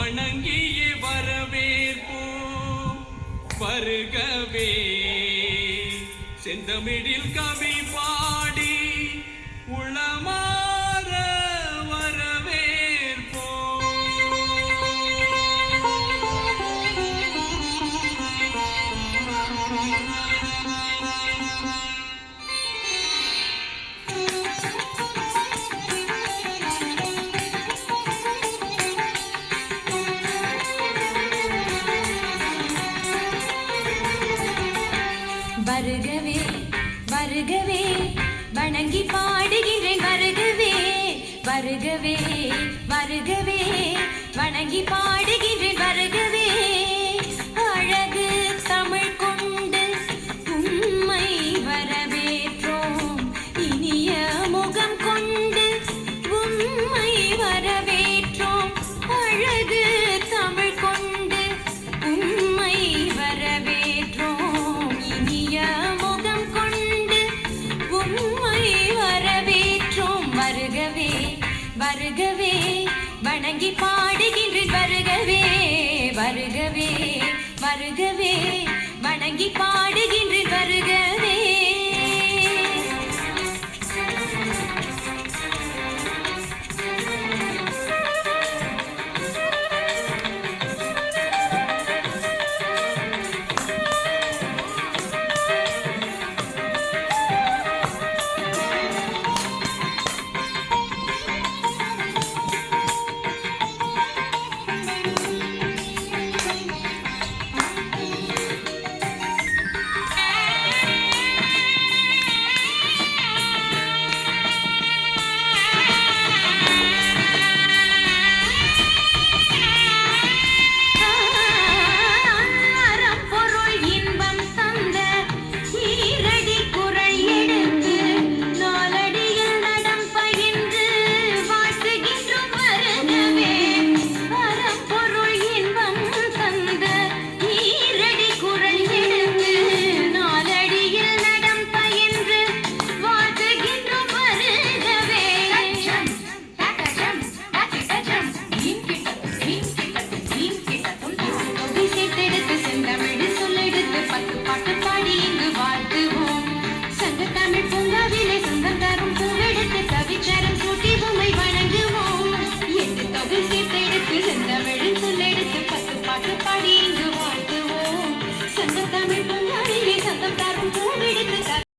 வணங்கியே வரவேற்போம் வருகவே. செந்தமிழில் கவி பாடி உளமாற வரவேற்போம். வருகவே வருகவே வணங்கி பாடுகின்றேன் வருகவே வருகவே வருகவே வணங்கி பாடுகின்றேன் வருகவே. அழகு தமிழ் கொண்டு உம்மை வரவேற்றோம் இனிய முகம் கொண்டு உம்மை வரவேற்றோம். அழகு தமிழ் கொண்டு உம்மை வரவேற்றோம் இனிய முகம் கொண்டு உம்மை வரவேற்றோம். வருகவே வருகவே வணங்கி பாடுகின்றேன் வருகவே வருகவே வருகவே வணங்கி பாடுகின்றேன் வருகவே.